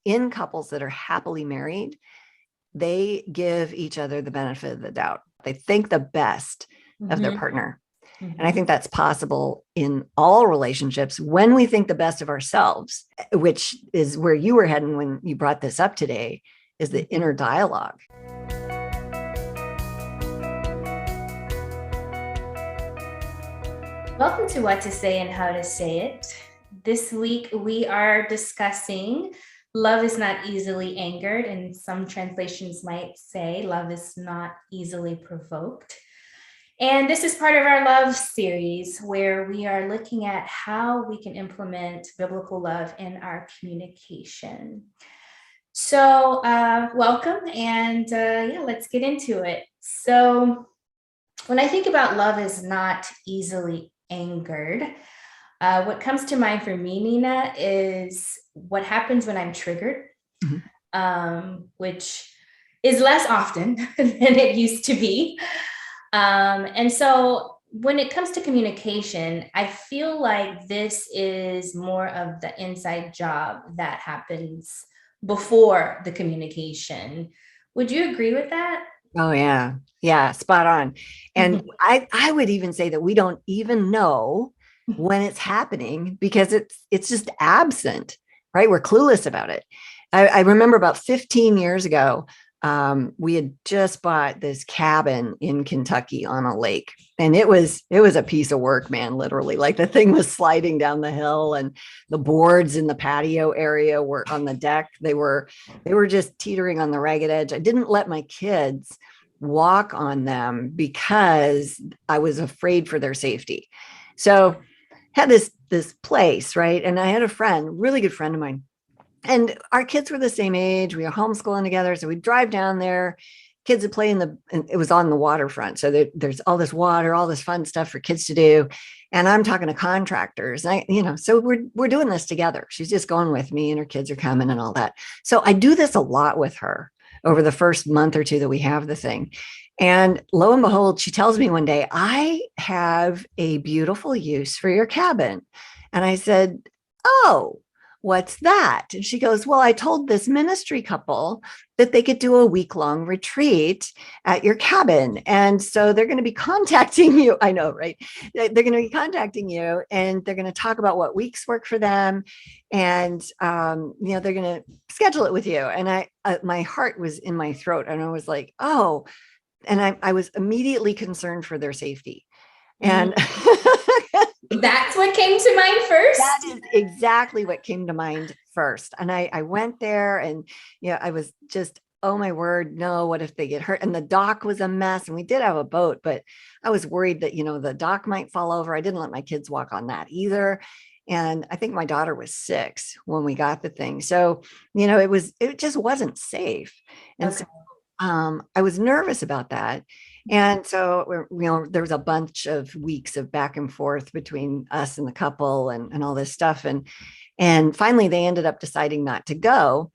in couples that are happily married, they give each other the benefit of the doubt. They think the best of their partner. And I think that's possible in all relationships when we think the best of ourselves, which is where you were heading when you brought this up today, is the inner dialogue. Welcome to What to Say and How to Say It. This week we are discussing love is not easily angered, and some translations might say love is not easily provoked. And this is part of our love series where we are looking at how we can implement biblical love in our communication. So welcome, and let's get into it. So when I think about love is not easily angered, what comes to mind for me, Nina, is what happens when I'm triggered, which is less often than it used to be. And so when it comes to communication, I feel like this is more of the inside job that happens before the communication. Would you agree with that? Oh, yeah. Yeah, spot on. And I would even say that we don't even know when it's happening because it's just absent, right? We're clueless about it. I remember about 15 years ago, we had just bought this cabin in Kentucky on a lake, and it was a piece of work, man, literally. Like the thing was sliding down the hill, and the boards in the patio area were on the deck. They were just teetering on the ragged edge. I didn't let my kids walk on them because I was afraid for their safety. So had this place, right? And I had a friend, really good friend of mine. And our kids were the same age. We were homeschooling together. So we'd drive down there. Kids would play and it was on the waterfront. So there's all this water, all this fun stuff for kids to do. And I'm talking to contractors. So we're doing this together. She's just going with me, and her kids are coming and all that. So I do this a lot with her over the first month or two that we have the thing. And lo and behold, she tells me one day, I have a beautiful use for your cabin. And I said, oh, what's that? And she goes, well, I told this ministry couple that they could do a week-long retreat at your cabin. And so they're going to be contacting you. I know, right? They're going to be contacting you, and they're going to talk about what weeks work for them. And, they're going to schedule it with you. And my heart was in my throat, and I was like, oh, and I was immediately concerned for their safety. And that's what came to mind first. That is exactly what came to mind first. And I went there, and I was just, oh my word, no, what if they get hurt? And the dock was a mess, and we did have a boat, but I was worried that, the dock might fall over. I didn't let my kids walk on that either. And I think my daughter was 6 when we got the thing. So, it just wasn't safe. And so I was nervous about that. And so, there was a bunch of weeks of back and forth between us and the couple and all this stuff. And finally, they ended up deciding not to go.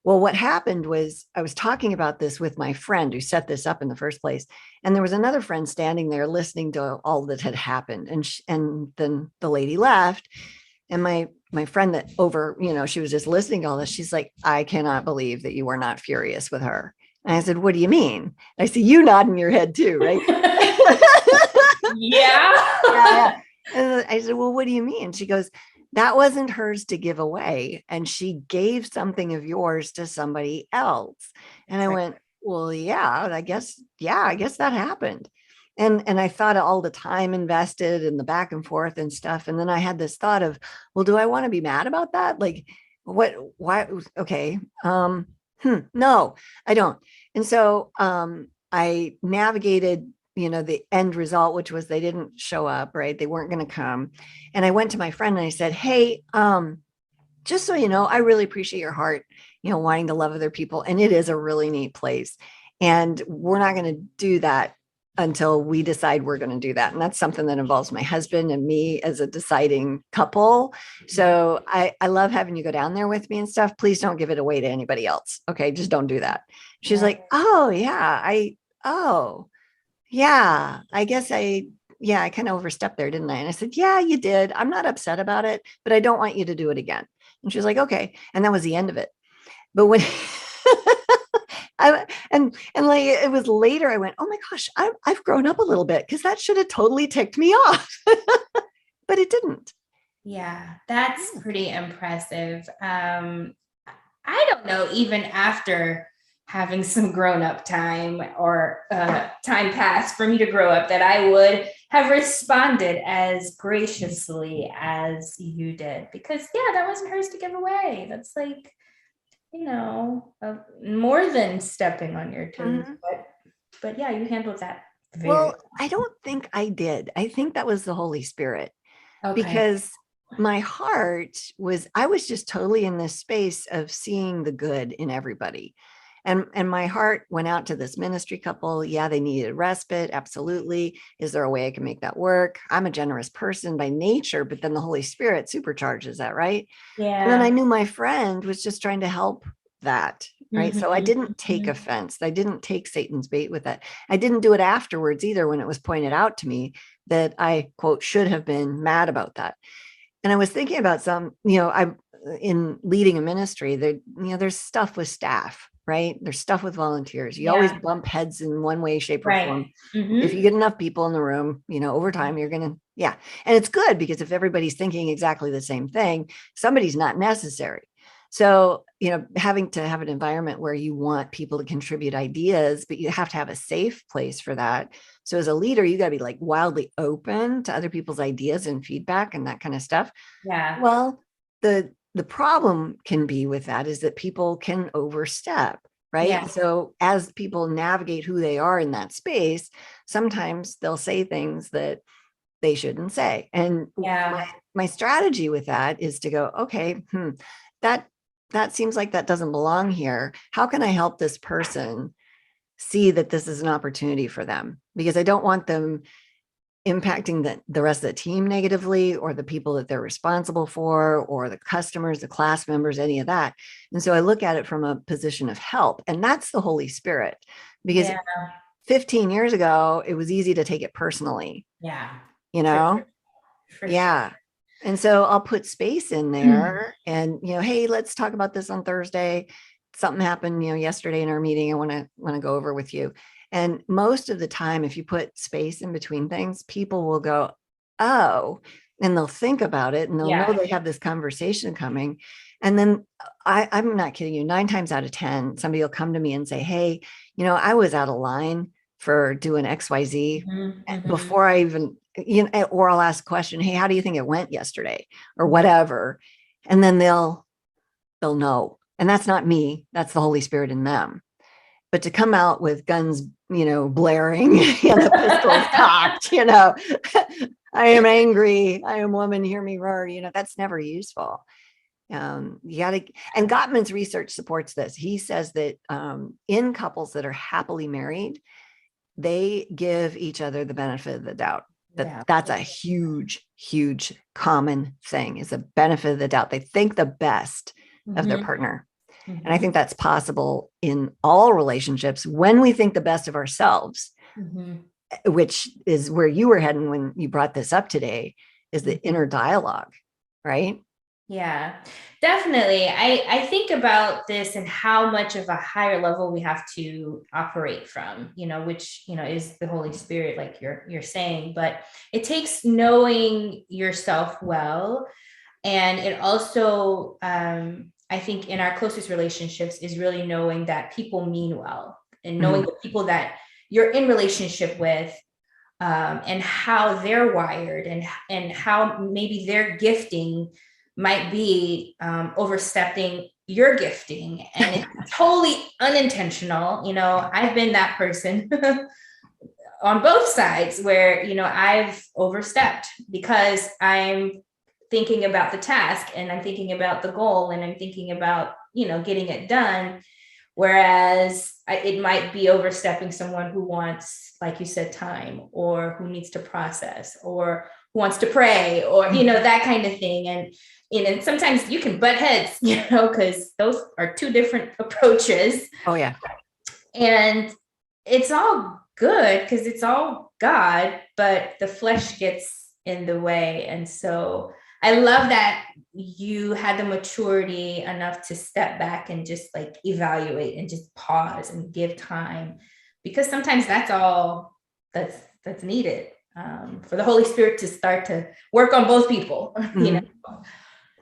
Well, what happened was I was talking about this with my friend who set this up in the first place. And there was another friend standing there listening to all that had happened. And then the lady left. And my friend that she was just listening to all this. She's like, I cannot believe that you were not furious with her. And I said, what do you mean? I see you nodding your head too, right? Yeah. And I said, well, what do you mean? She goes, that wasn't hers to give away. And she gave something of yours to somebody else. And I went, well, I guess that happened. And I thought of all the time invested in the back and forth and stuff. And then I had this thought of, well, do I want to be mad about that? Like, what, why? Okay. No, I don't. And so I navigated, the end result, which was they didn't show up, right? They weren't going to come. And I went to my friend and I said, hey, just so you know, I really appreciate your heart, wanting to love other people. And it is a really neat place. And we're not going to do that until we decide we're going to do that. And that's something that involves my husband and me as a deciding couple. So I love having you go down there with me and stuff. Please don't give it away to anybody else. Okay. Just don't do that. She's like, oh yeah. I guess I kind of overstepped there, didn't I? And I said, yeah, you did. I'm not upset about it, but I don't want you to do it again. And she was like, okay. And that was the end of it. But when and like it was later, I went, oh my gosh, I've grown up a little bit, because that should have totally ticked me off. But it didn't. Yeah, that's pretty impressive. I don't know, even after having some grown up time or time passed for me to grow up, that I would have responded as graciously as you did. Because, yeah, that wasn't hers to give away. That's like, more than stepping on your toes. Mhm. But yeah, you handled that very Well, I don't think I did. I think that was the Holy Spirit, okay. because my heart was, I was just totally in this space of seeing the good in everybody. And my heart went out to this ministry couple. Yeah, they needed respite. Absolutely. Is there a way I can make that work? I'm a generous person by nature, but then the Holy Spirit supercharges that, right? And then I Yeah. knew my friend was just trying to help that. Right. So I Mhm, didn't take mhm. offense. I didn't take Satan's bait with that. I didn't do it afterwards either, when it was pointed out to me that I, quote, should have been mad about that. And I was thinking about some, I, in leading a ministry, there, there's stuff with staff, right? There's stuff with volunteers. You always Yeah, bump heads in one way, shape, or right. form. If you Mhm. get enough people in the room, over time, you're going to, yeah. And it's good, because if everybody's thinking exactly the same thing, somebody's not necessary. So, having to have an environment where you want people to contribute ideas, but you have to have a safe place for that. So as a leader, you got to be like wildly open to other people's ideas and feedback and that kind of stuff. Yeah, Well, the problem can be with that is that people can overstep, right? yeah, So as people navigate who they are in that space, sometimes they'll say things that they shouldn't say. And yeah, my strategy with that is to go, okay, that that seems like that doesn't belong here. How can I help this person see that this is an opportunity for them? Because I don't want them impacting the rest of the team negatively, or the people that they're responsible for, or the customers, the class members, any of that. And so I look at it from a position of help, and that's the Holy Spirit. Because yeah, 15 years ago, it was easy to take it personally, yeah, you for know? sure, for sure. Yeah. And so I'll put space in there and, hey, let's talk about this on Thursday. Something happened, yesterday in our meeting. I want to go over with you. And most of the time, if you put space in between things, people will go, oh, and they'll think about it, and they'll know Yeah. they have this conversation coming. And then I'm not kidding you, 9 times out of 10, somebody will come to me and say, hey, I was out of line for doing XYZ Mhm, mhm. before I even, or I'll ask a question, hey, how do you think it went yesterday, or Yeah, whatever. And then they'll know. And that's not me, that's the Holy Spirit in them. But to come out with guns, blaring and the pistols cocked, I am angry, I am woman, hear me roar, that's never useful. You gotta, and Gottman's research supports this. He says that in couples that are happily married, they give each other the benefit of the doubt. yeah. That's a huge, huge common thing, is a benefit of the doubt. They think the best of their Mhm, partner. And I mhm, think that's possible in all relationships when we think the best of ourselves, mhm, which is where you were heading when you brought this up today, is the mhm. inner dialogue, right? Yeah, definitely. I think about this and how much of a higher level we have to operate from, which, is the Holy Spirit, like you're saying, but it takes knowing yourself well. And it also, I think in our closest relationships is really knowing that people mean well, and knowing Mhm. the people that you're in relationship with, and how they're wired, and how maybe their gifting might be overstepping your gifting, and it's totally unintentional. I've been that person on both sides where I've overstepped because I'm thinking about the task, and I'm thinking about the goal, and I'm thinking about getting it done. Whereas it might be overstepping someone who wants, like you said, time, or who needs to process, or who wants to pray, or, that kind of thing. And, sometimes you can butt heads, because those are two different approaches. Oh yeah. And it's all good because it's all God, but the flesh gets in the way. And so I love that you had the maturity enough to step back and just like evaluate and just pause and give time, because sometimes that's all that's needed, for the Holy Spirit to start to work on both people, you know.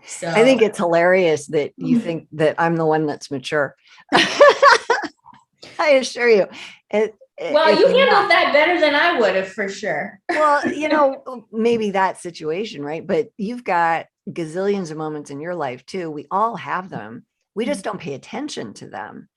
So I think it's hilarious that you think that I'm the one that's mature. I assure you. Well, you handled that better than I would have, for sure. Well, you know, maybe that situation, right? But you've got gazillions of moments in your life too. We all have them. We just don't pay attention to them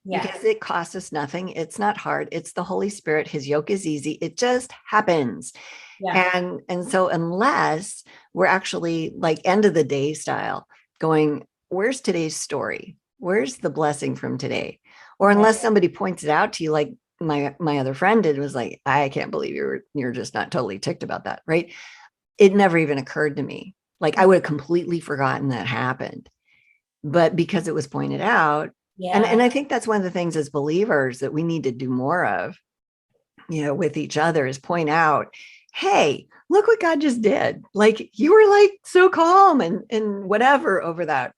because it costs us nothing. It's not hard. It's the Holy Spirit. His yoke is easy. It just happens. Yeah. And so unless we're actually like end of the day style going, where's today's story? Where's the blessing from today? Or unless somebody points it out to you, like my other friend did, was like, I can't believe you're just not totally ticked about that, right? It never even occurred to me. Like I would have completely forgotten that happened. But because it was pointed out, and I think that's one of the things as believers that we need to do more of, you know, with each other, is point out, hey, look what God just did. Like you were like so calm and whatever over that.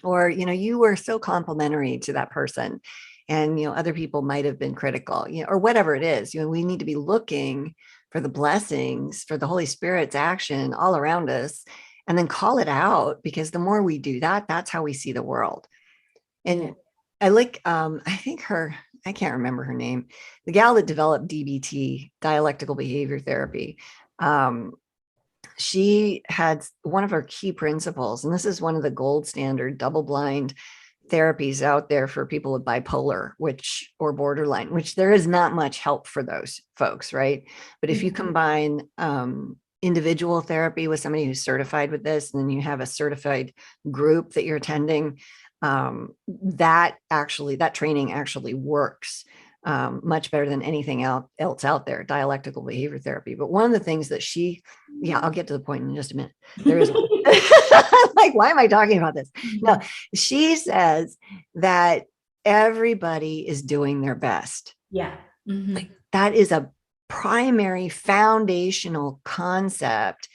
Or, you know, you were so complimentary to that person, and, you know, other people might have been critical, you know, or whatever it is. You know, we need to be looking for the blessings, for the Holy Spirit's action all around us, and then call it out, because the more we do that, that's how we see the world. And I like, I think I can't remember her name, the gal that developed DBT, dialectical behavior therapy. She had one of her key principles, and this is one of the gold standard double-blind therapies out there for people with bipolar, or borderline, which there is not much help for those folks, right? But if you combine individual therapy with somebody who's certified with this, and then you have a certified group that you're attending, that training actually works much better than anything else out there, dialectical behavior therapy. But one of the things that I'll get to the point in just a minute. There is one. Like, why am I talking about this? No, she says that everybody is doing their best. Yeah. Like, that is a primary foundational concept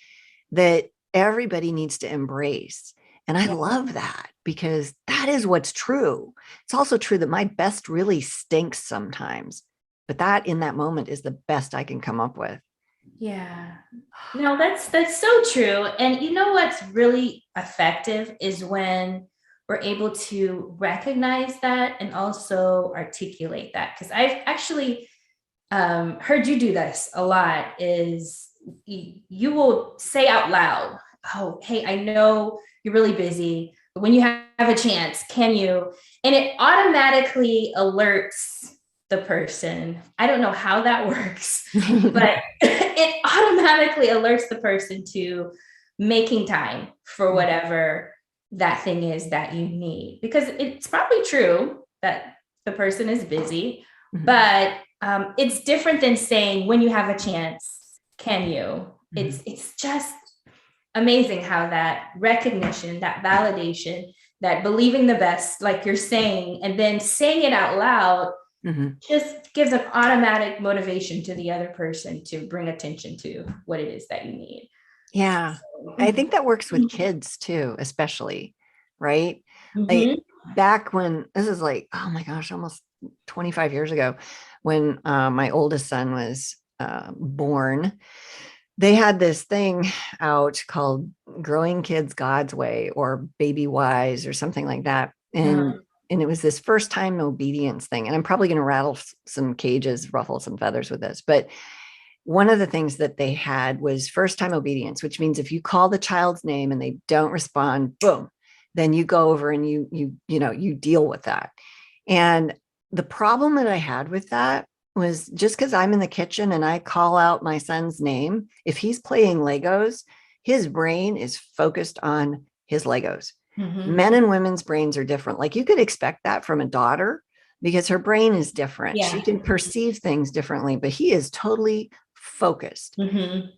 that everybody needs to embrace. And I love that, because that is what's true. It's also true that my best really stinks sometimes, but that in that moment is the best I can come up with. Yeah. No, that's so true. And you know what's really effective is when we're able to recognize that and also articulate that. Because I've actually heard you do this a lot, is you will say out loud, oh, hey, I know you're really busy, but when you have a chance, can you? And it automatically alerts the person. I don't know how that works, but it automatically alerts the person to making time for whatever that thing is that you need. Because it's probably true that the person is busy, but it's different than saying, when you have a chance, can you? It's just amazing how that recognition, that validation, that believing the best, like you're saying, and then saying it out loud, just gives an automatic motivation to the other person to bring attention to what it is that you need. Yeah. I think that works with kids too, especially, right? Like back when, this is like, oh my gosh, almost 25 years ago, when my oldest son was born, they had this thing out called Growing Kids God's Way, or Baby Wise, or something like that. And it was this first time obedience thing. And I'm probably going to rattle some cages, ruffle some feathers with this. But one of the things that they had was first time obedience, which means if you call the child's name and they don't respond, boom, then you go over and you deal with that. And the problem that I had with that was, just because I'm in the kitchen and I call out my son's name, if he's playing Legos, his brain is focused on his Legos. Men and women's brains are different. Like, you could expect that from a daughter, because her brain is different. She can perceive things differently, but he is totally focused.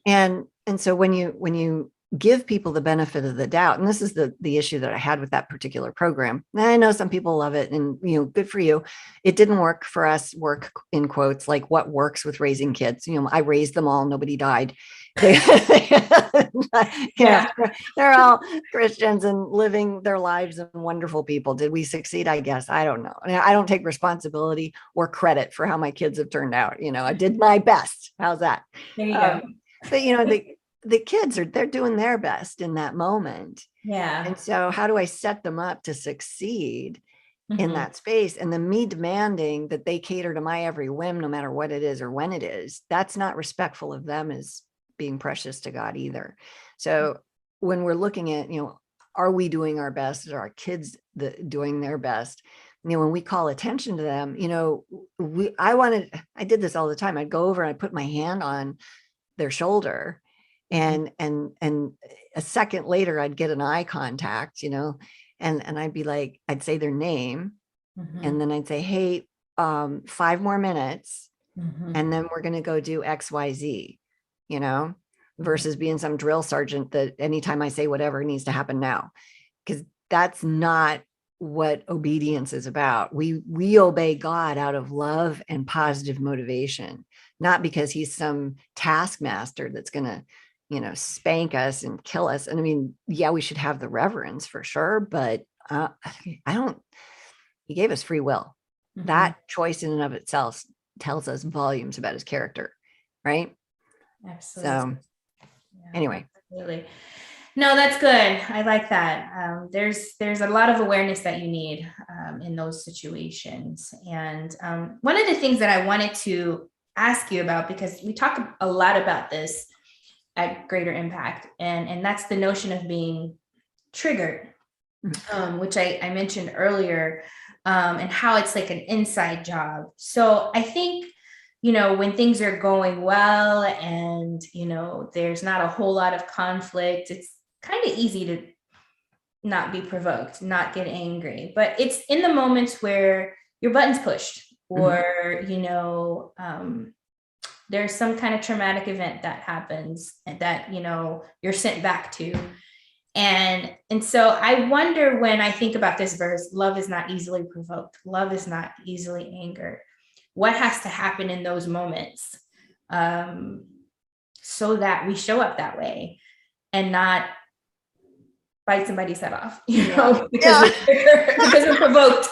And so when you give people the benefit of the doubt, and this is the issue that I had with that particular program. And I know some people love it, and good for you. It didn't work for us, work in quotes, like what works with raising kids. I raised them all, nobody died. Yeah, they're all Christians and living their lives and wonderful people. Did we succeed? I guess. I don't know. I don't take responsibility or credit for how my kids have turned out. I did my best. How's that? There you go. But the kids they're doing their best in that moment. Yeah. And so how do I set them up to succeed in Mhm. that space? And then me demanding that they cater to my every whim, no matter what it is or when it is, that's not respectful of them as being precious to God either. So when we're looking at, are we doing our best? Are our kids doing their best? When we call attention to them, I did this all the time. I'd go over and I'd put my hand on their shoulder, and a second later I'd get an eye contact, and I'd be like, I'd say their name, and then I'd say, hey, 5 more minutes, and then we're going to go do XYZ, versus being some drill sergeant that anytime I say whatever needs to happen now, because that's not what obedience is about. We obey God out of love and positive motivation, not because he's some taskmaster that's going to, spank us and kill us. And I mean, yeah, we should have the reverence for sure, but he gave us free will. That choice in and of itself tells us volumes about his character, right? Absolutely. So anyway. Absolutely. No, that's good. I like that. There's a lot of awareness that you need in those situations. And one of the things that I wanted to ask you about, because we talk a lot about this at Greater Impact, and that's the notion of being triggered, which I mentioned earlier, and how it's like an inside job. So I think, when things are going well and, there's not a whole lot of conflict, it's kind of easy to not be provoked, not get angry, but it's in the moments where your button's pushed, or, there's some kind of traumatic event that happens that, you're sent back to. And so I wonder, when I think about this verse, love is not easily provoked, love is not easily angered, what has to happen in those moments so that we show up that way and not bite somebody's head off, because we're provoked,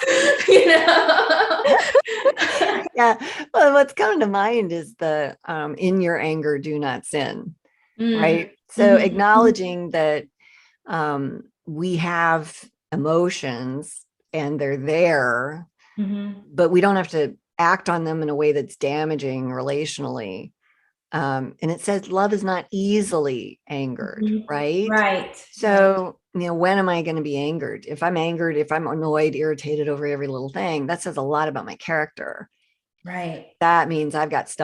Yeah. Well, what's coming to mind is the in your anger, do not sin. Right. So acknowledging that we have emotions and they're there, but we don't have to act on them in a way that's damaging relationally. And it says love is not easily angered, right? Right. So, when am I going to be angered? If I'm angered, if I'm annoyed, irritated over every little thing, that says a lot about my character. Right. That means I've got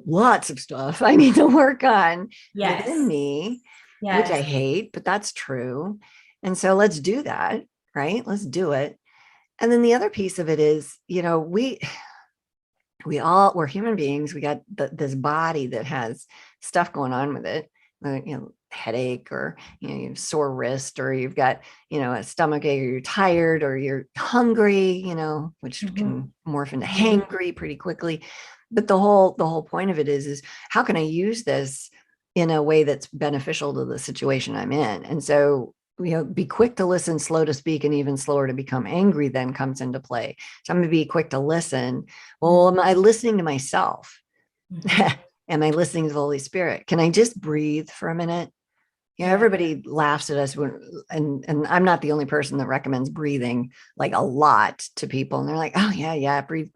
lots of stuff I need to work on within me, which I hate, but that's true. And so let's do that, right? Let's do it. And then the other piece of it is, we're human beings. We got this body that has stuff going on with it, headache, or, you have sore wrist, or you've got, a stomach ache, or you're tired, or you're hungry, which can morph into hangry pretty quickly. But the whole point of it is how can I use this in a way that's beneficial to the situation I'm in? And so, be quick to listen, slow to speak, and even slower to become angry then comes into play. So I'm going to be quick to listen. Well, am I listening to myself? Am I listening to the Holy Spirit? Can I just breathe for a minute? Everybody laughs at us and I'm not the only person that recommends breathing like a lot to people. And they're like, oh yeah, breathe.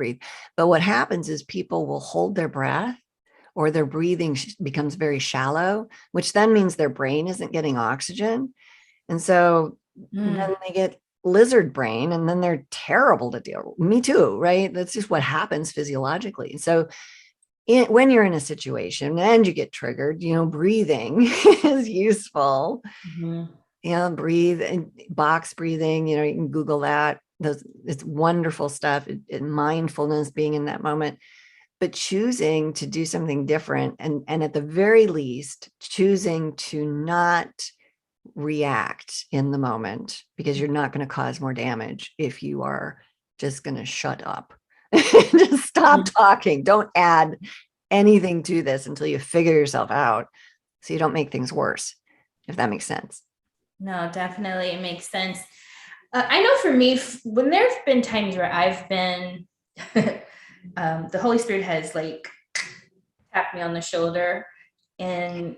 But what happens is people will hold their breath, or their breathing becomes very shallow, which then means their brain isn't getting oxygen. And so then they get lizard brain, and then they're terrible to deal with. Me too, right? That's just what happens physiologically. So when you're in a situation and you get triggered, breathing is useful. Breathe, and box breathing, you can Google that. It's wonderful stuff. Mindfulness, being in that moment, but choosing to do something different. And at the very least, choosing to not react in the moment, because you're not going to cause more damage if you are just going to shut up. Just stop talking. Don't add anything to this until you figure yourself out, so you don't make things worse, if that makes sense. No, definitely. It makes sense. I know for me, when there have been times where I've been, the Holy Spirit has like tapped me on the shoulder in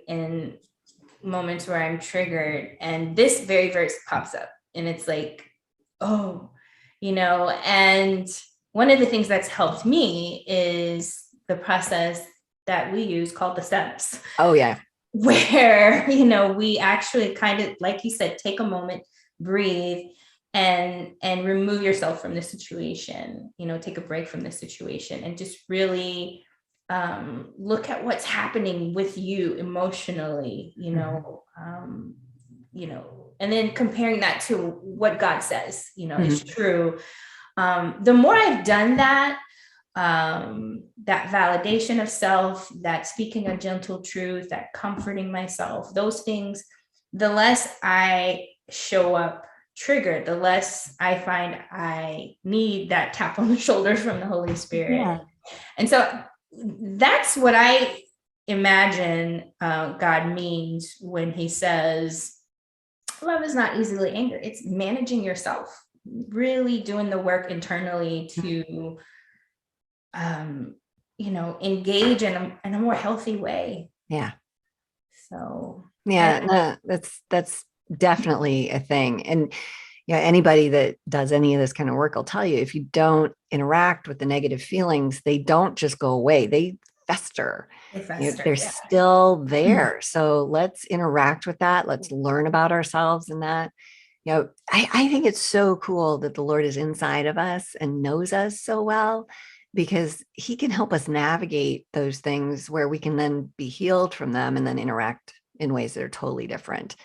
moments where I'm triggered, and this very verse pops up, and it's like, oh, and one of the things that's helped me is the process that we use called the steps. Oh, yeah. Where, we actually kind of, like you said, take a moment, breathe, and remove yourself from the situation, take a break from the situation and just really look at what's happening with you emotionally, and then comparing that to what God says, is true. The more I've done that, that validation of self, that speaking a gentle truth, that comforting myself, those things, the less I show up triggered, the less I find I need that tap on the shoulders from the Holy Spirit. Yeah. And so that's what I imagine God means when he says, love is not easily angered. It's managing yourself, really doing the work internally to engage in a more healthy way. Yeah. So yeah, no, that's definitely a thing. And anybody that does any of this kind of work will tell you, if you don't interact with the negative feelings, they don't just go away. They fester. They're still there. So let's interact with that. Let's learn about ourselves in that. I think it's so cool that the Lord is inside of us and knows us so well, because he can help us navigate those things where we can then be healed from them and then interact in ways that are totally different.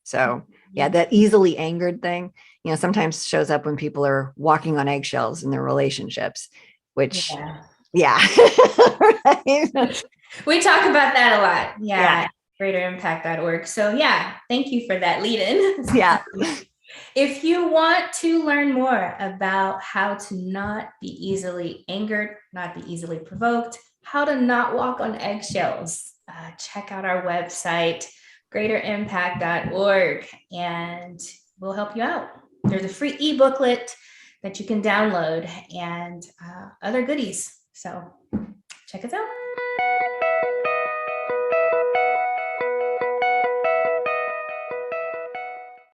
So yeah, that easily angered thing, sometimes shows up when people are walking on eggshells in their relationships, which yeah. Right? We talk about that a lot. Yeah. greaterimpact.org. So yeah, thank you for that lead in. Yeah. If you want to learn more about how to not be easily angered, not be easily provoked, how to not walk on eggshells, check out our website, greaterimpact.org, and we'll help you out. There's a free e-booklet that you can download and other goodies. So check us out.